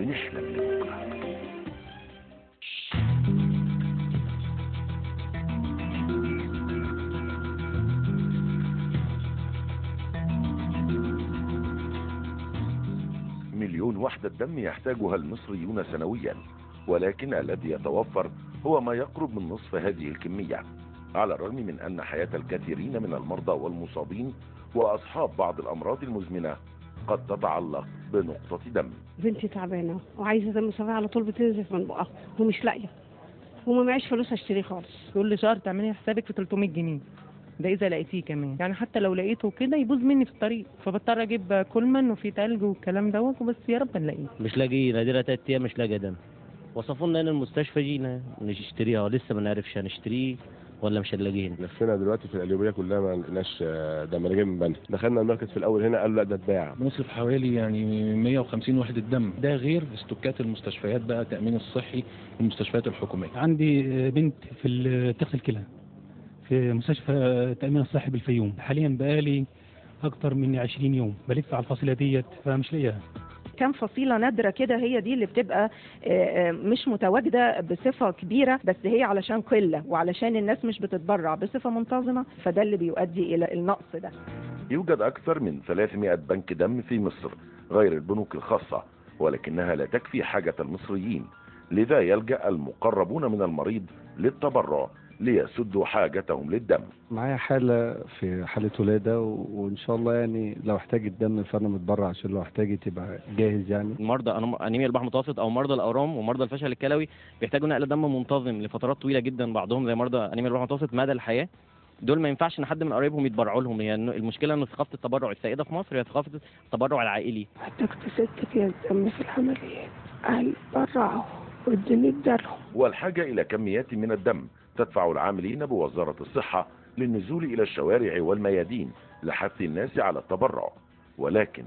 بنحلم لبكرة. مليون وحدة دم يحتاجها المصريون سنويا، ولكن الذي يتوفر هو ما يقرب من نصف هذه الكمية، على الرغم من أن حياة الكثيرين من المرضى والمصابين وأصحاب بعض الأمراض المزمنة قد تتعلق بنقطة دم. بنتي تعبانة وعايزة دم صفيحي على طول، بتنزف من بقها ومش لاقية وما معيش فلوس اشتريه خالص. كل شهر تعملي حسابك في 300 جنيه، ده اذا لقيتيه كمان، يعني حتى لو لقيته كده يبوظ مني في الطريق، فبضطر اجيب كولمان وفي تلج والكلام دوت، وبس يا رب نلاقيه. مش لاقي نادرة 3 ايام مش لاقي دم، وصفوا لنا هنا المستشفى، جينا نشتريها ولسه ما نعرفش هنشتريه ولا مش هنلاقيه. لفينا دلوقتي في القليوبيه كلها ما لقيناش دم، جاي من بنها. دخلنا المركز في الاول هنا قالوا لا ده اتباع. بنصرف حوالي يعني 150 وحده دم، ده غير استوكات المستشفيات بقى، التامين الصحي والمستشفيات الحكوميه. عندي بنت في تغسل كلى في مستشفى التامين الصحي بالفيوم، حاليا بقالي اكتر من 20 يوم بلف على الفصيله ديت فمش لاقيها. كم فصيلة نادرة كده هي دي اللي بتبقى مش متواجدة بصفة كبيرة، بس هي علشان قلة وعلشان الناس مش بتتبرع بصفة منتظمة، فده اللي بيؤدي إلى النقص ده. يوجد أكثر من 300 بنك دم في مصر غير البنوك الخاصة، ولكنها لا تكفي حاجة المصريين، لذا يلجأ المقربون من المريض للتبرع ليسدوا حاجتهم للدم. معايا حالة في حالة ولادة وإن شاء الله يعني لو احتاج الدم فأنا متبرع عشان لو احتاجت يبقى جاهز. يعني مرضى انيميا البحر المتوسط او مرضى الاورام ومرضى الفشل الكلوي بيحتاجوا نقل دم منتظم لفترات طويلة جدا، بعضهم زي مرضى انيميا البحر المتوسط مدى الحياة. دول ما ينفعش ان حد من قرايبهم يتبرعوا لهم، هي المشكلة ان ثقافة التبرع السائدة في مصر هي ثقافة التبرع العائلي. احتجت 6 أكياس دم في العمليات، أهلي برعوا والدنيا ادالهم. والحاجة إلى كميات من الدم تدفع العاملين بوزارة الصحة للنزول إلى الشوارع والميادين لحث الناس على التبرع، ولكن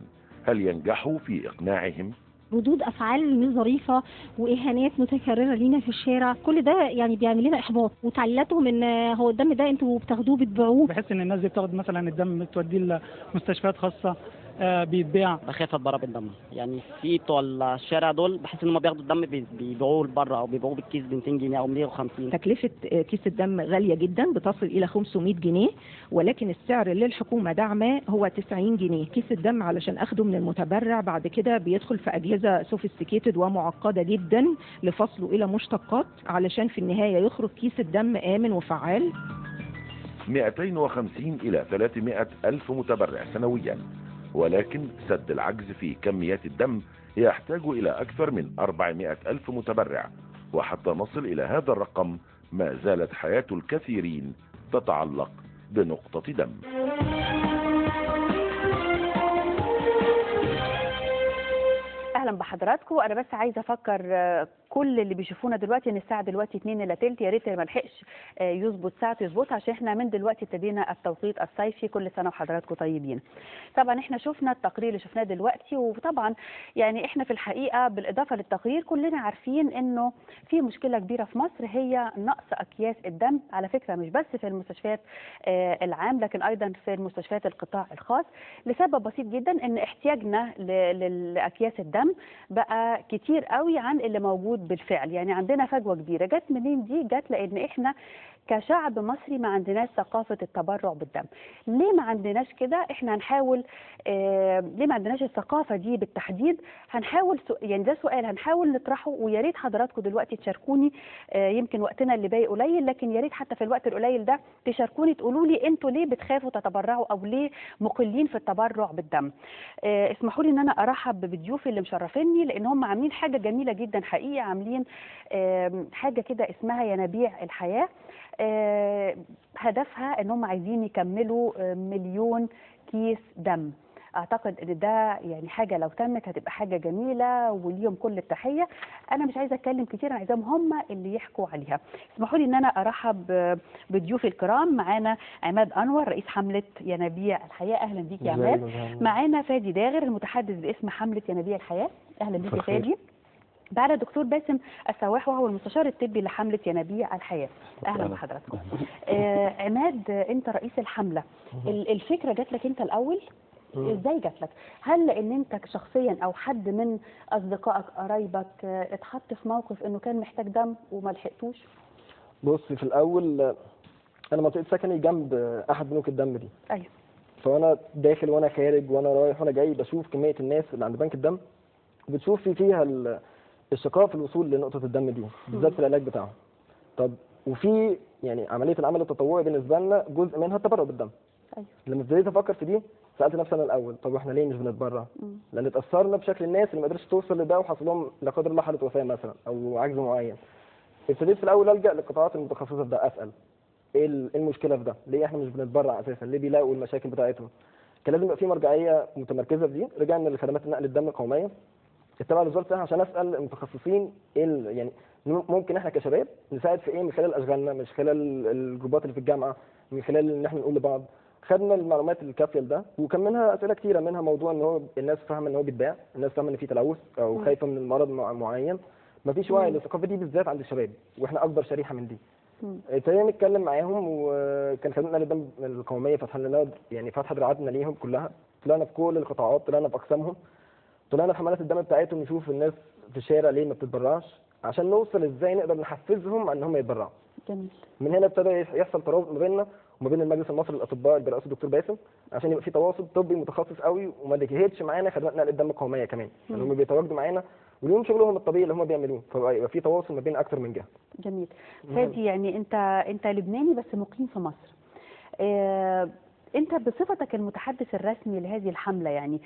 هل ينجحوا في إقناعهم؟ ردود افعال مش ظريفه واهانات متكرره لينا في الشارع، كل ده يعني بيعمل لنا احباط، وتعليلاتهم ان هو الدم ده انتوا بتاخدوه بتبيعوه. بحس ان الناس دي بتاخد مثلا الدم توديه لمستشفيات خاصه بيتباع. بخاف اتبرع بالدم، يعني في بتوع الشارع دول بحس ان هم بياخدوا الدم بيبيعوه لبره او بيبيعوه بالكيس ب 200 جنيه او 150. تكلفة كيس الدم غالية جدا، بتصل إلى 500 جنيه، ولكن السعر اللي الحكومة دعمه هو 90 جنيه. كيس الدم علشان أخده من المتبرع بعد كده بيدخل في أجهزة سوفيستيكيتد ومعقدة جدا لفصله إلى مشتقات علشان في النهاية يخرج كيس الدم آمن وفعال. 250 إلى 300 ألف متبرع سنويا، ولكن سد العجز في كميات الدم يحتاج إلى أكثر من 400 ألف متبرع، وحتى نصل إلى هذا الرقم ما زالت حياة الكثيرين تتعلق بنقطة دم. اهلا بحضراتكم. انا بس عايزه افكر كل اللي بيشوفونا دلوقتي ان الساعه دلوقتي 2 الا تلت، يا ريت ما لحقش يظبط ساعته يظبطها، عشان احنا من دلوقتي ابتدينا التوقيت الصيفي. كل سنه وحضراتكم طيبين. طبعا احنا شفنا التقرير اللي شفناه دلوقتي، وطبعا يعني احنا في الحقيقه بالاضافه للتقرير كلنا عارفين انه في مشكله كبيره في مصر هي نقص اكياس الدم، على فكره مش بس في المستشفيات العام لكن ايضا في المستشفيات القطاع الخاص، لسبب بسيط جدا ان احتياجنا لاكياس الدم بقى كتير قوي عن اللي موجود بالفعل. يعني عندنا فجوه كبيره. جت منين دي؟ جت لان احنا كشعب مصري ما عندناش ثقافه التبرع بالدم. ليه ما عندناش كده؟ احنا هنحاول ليه ما عندناش الثقافه دي بالتحديد؟ هنحاول يعني ده سؤال هنحاول نطرحه، ويا ريت حضراتكم دلوقتي تشاركوني. يمكن وقتنا اللي باقي قليل، لكن يا ريت حتى في الوقت القليل ده تشاركوني تقولوا لي انتوا ليه بتخافوا تتبرعوا او ليه مقلين في التبرع بالدم. اسمحوا لي ان انا ارحب بضيوفي اللي مشرفيني، لان هم عاملين حاجه جميله جدا حقيقي، عاملين حاجه كده اسمها ينابيع الحياه. هدفها ان هم عايزين يكملوا 1,000,000 كيس دم. اعتقد ان ده يعني حاجه لو تمت هتبقى حاجه جميله وليهم كل التحيه. انا مش عايزه اتكلم كتير، انا عايزاهم هم اللي يحكوا عليها. اسمحوا لي ان انا ارحب بضيوفي الكرام. معانا عماد انور رئيس حمله ينابيع الحياه، اهلا بيك يا عماد. معانا فادي داغر المتحدث باسم حمله ينابيع الحياه، اهلا بيك يا فادي. بعد الدكتور باسم السواح وهو المستشار الطبي لحمله ينابيع الحياه، اهلا بحضراتكم. عماد، انت رئيس الحمله، الفكره جات لك انت الاول؟ ازاي جات لك؟ هل لان انت شخصيا او حد من اصدقائك قرايبك اتحط في موقف انه كان محتاج دم وما لحقتوش؟ بص، في الاول انا منطقه سكني جنب احد بنوك الدم دي. ايوه. فانا داخل وانا خارج وانا رايح وانا جاي بشوف كميه الناس اللي عند بنك الدم، بتشوف فيها الشقاء في الوصول لنقطه الدم دي بالذات في العلاج بتاعهم. طب وفي يعني عمليه العمل التطوعي بالنسبه لنا جزء منها التبرع بالدم. ايوه. لما ابتديت افكر في دي سالت نفسي انا الاول، طب احنا ليه مش بنتبرع؟ لان اتاثرنا بشكل الناس اللي ما قدرتش توصل لده وحصل لهم لا قدر الله حاله وفاه مثلا او عجز معين. ابتديت في الاول الجا للقطاعات المتخصصه في ده، اسال ايه المشكله في ده؟ ليه احنا مش بنتبرع اساسا؟ ليه بيلاقوا المشاكل بتاعتهم؟ كان لازم يبقى في مرجعيه متمركزه في دي. رجعنا لخدمات النقل الدم القوميه التابعه لوزاره الصحه عشان اسال المتخصصين ايه يعني ممكن احنا كشباب نساعد في ايه من خلال اشغالنا، مش خلال الجروبات اللي في الجامعه، من خلال ان احنا نقول لبعض. خدنا المعلومات الكافيه لده، وكان منها اسئله كثيره، منها موضوع ان هو الناس فاهمه ان هو بيتباع، الناس فاهمه ان في تلوث او خايفه من المرض معين. مفيش وعي للثقافه دي بالذات عند الشباب، واحنا اكبر شريحه من دي. ابتدينا نتكلم معاهم، وكان خدمنا الدم القوميه فتح لنا يعني فتح دراعاتنا ليهم كلها. طلعنا في كل القطاعات، طلعنا في اقسامهم، طلعنا في حملات الدم بتاعتهم نشوف الناس في الشارع ليه ما بتتبرعش، عشان نوصل ازاي نقدر نحفزهم ان هم يتبرعوا. جميل. من هنا ابتدى يحصل ترابط ما بيننا وما بين المجلس المصري للاطباء اللي برئاسه الدكتور باسم، عشان يبقى في تواصل طبي متخصص قوي، وما يجهدش معانا خدمات نقل الدم القوميه كمان، لان هم بيتواجدوا معانا وليهم شغلهم الطبيعي اللي هم بيعملوه، فيبقى في تواصل ما بين اكثر من جهه. جميل. فادي، يعني انت لبناني بس مقيم في مصر. انت بصفتك المتحدث الرسمي لهذه الحمله، يعني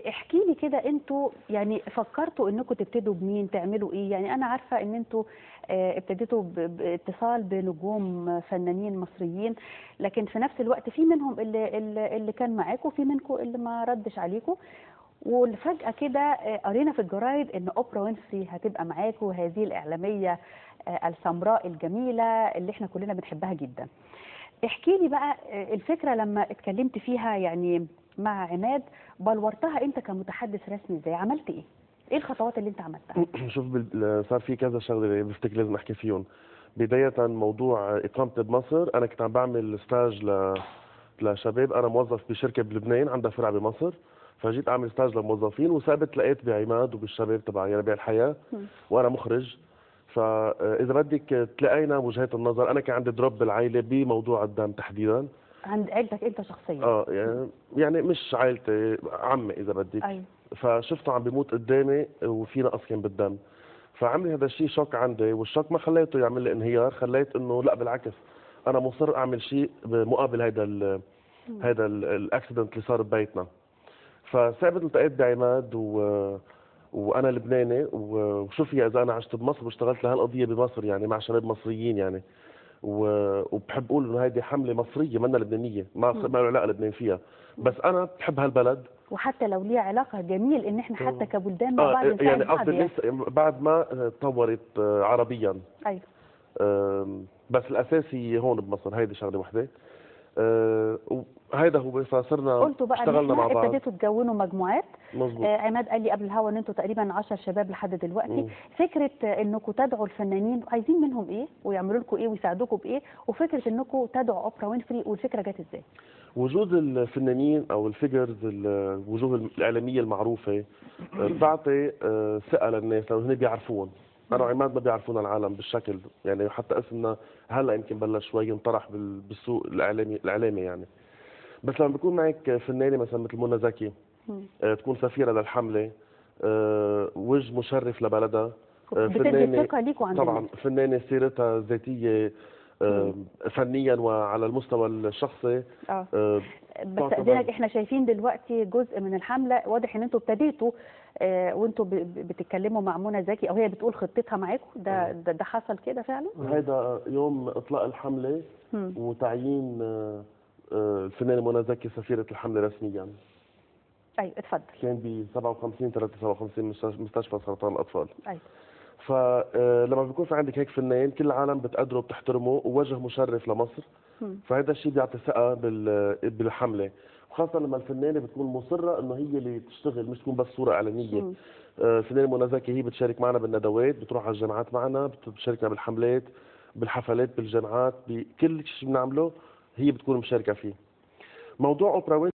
احكي لي كده، انتوا يعني فكرتوا انكم تبتدوا بمين، تعملوا ايه؟ يعني انا عارفه ان انتوا ابتديتوا باتصال بنجوم فنانين مصريين، لكن في نفس الوقت في منهم اللي كان معاكم، وفي منكم اللي ما ردش عليكم، وفجأة كده قرينا في الجرايد ان اوبرا وينفري هتبقى معاكم، هذه الاعلاميه السمراء الجميله اللي احنا كلنا بنحبها جدا. احكي لي بقى الفكره لما اتكلمت فيها يعني مع عماد، بلورتها انت كمتحدث رسمي ازاي؟ عملت ايه؟ ايه الخطوات اللي انت عملتها؟ شوف، صار في كذا شغله بفتكر لازم احكي فيهم. بدايه موضوع اقامتي بمصر، انا كنت عم بعمل ستاج لشباب. انا موظف بشركه بلبنان عندها فرع بمصر، فجيت اعمل ستاج للموظفين، وثابت لقيت بعماد وبالشباب تبع ينابيع الحياه، وانا مخرج. فاذا بدك تلاقينا وجهات النظر. انا كان عندي دروب بالعائله بموضوع الدم تحديدا. عند عيلتك انت شخصيا؟ يعني مش عائلتي، عمي اذا بدك. أيوة. فشفته عم بيموت قدامي وفي نقص كان بالدم، فعملي هذا الشيء شوك عندي، والشوك ما خليته يعمل لي انهيار، خليت انه لا بالعكس، انا مصر اعمل شيء مقابل هذا الاكسيدنت اللي صار ببيتنا. فثابت التقيت بعماد وانا لبناني، وشو في اذا انا عشت بمصر واشتغلت لهالقضيه بمصر يعني مع شباب مصريين يعني، وبحب اقول انه هذه حمله مصريه منا لبنانيه، ما له علاقه لبنان فيها، بس انا بحب هالبلد. وحتى لو ليها علاقه، جميل ان احنا حتى كبلدان مع بعض نساعد يعني بعض. قصدي بعد ما تطورت عربيا. ايوه. بس الاساسي هون بمصر، هيدي شغله وحده. هيدا هو. فصرنا قلتوا بقى اشتغلنا مع بعض، ابتديتوا تكونوا مجموعات. مظبوط. عماد قال لي قبل الهوا ان انتوا تقريبا 10 شباب لحد دلوقتي. فكره انكم تدعوا الفنانين، عايزين منهم ايه ويعملوا لكم ايه ويساعدوكم بايه، وفكره انكم تدعوا اوبرا وينفري، والفكره جت ازاي؟ وجود الفنانين او الفيجرز، الوجوه الاعلاميه المعروفه بتعطي ثقه للناس لو هن بيعرفون. انا وعماد ما بيعرفونا العالم بالشكل، يعني حتى اسمنا هلا يمكن بلش شوي ينطرح بالسوق الاعلامي يعني. بس لما بيكون معك فنانه مثلا مثل منى زكي، تكون سفيره للحمله، وجه مشرف لبلدها، بتدي ثقه ليكوا عند طبعا، فنانه سيرتها ذاتيه فنيا وعلى المستوى الشخصي. بس استاذنك، احنا شايفين دلوقتي جزء من الحمله، واضح ان انتوا ابتديتوا وانتوا بتتكلموا مع منى زكي، او هي بتقول خطتها معاكم. ده حصل كده فعلا؟ هذا يوم اطلاق الحمله وتعيين الفنانه منى زكي سفيره الحمله رسميا. ايوه اتفضل. كان ب 57 مستشفى سرطان الاطفال. ايوه. فلما بيكون في عندك هيك فنان كل العالم بتقدره وبتحترمه ووجه مشرف لمصر، فهذا الشيء بيعطي ثقه بالحمله، وخاصه لما الفنانه بتكون مصره انه هي اللي تشتغل، مش تكون بس صوره اعلانيه. الفنانه منى زكي هي بتشارك معنا بالندوات، بتروح على الجامعات معنا، بتشاركنا بالحملات، بالحفلات، بالجامعات، بكل شيء بنعمله هي بتكون مشاركه فيه. موضوع اوبرا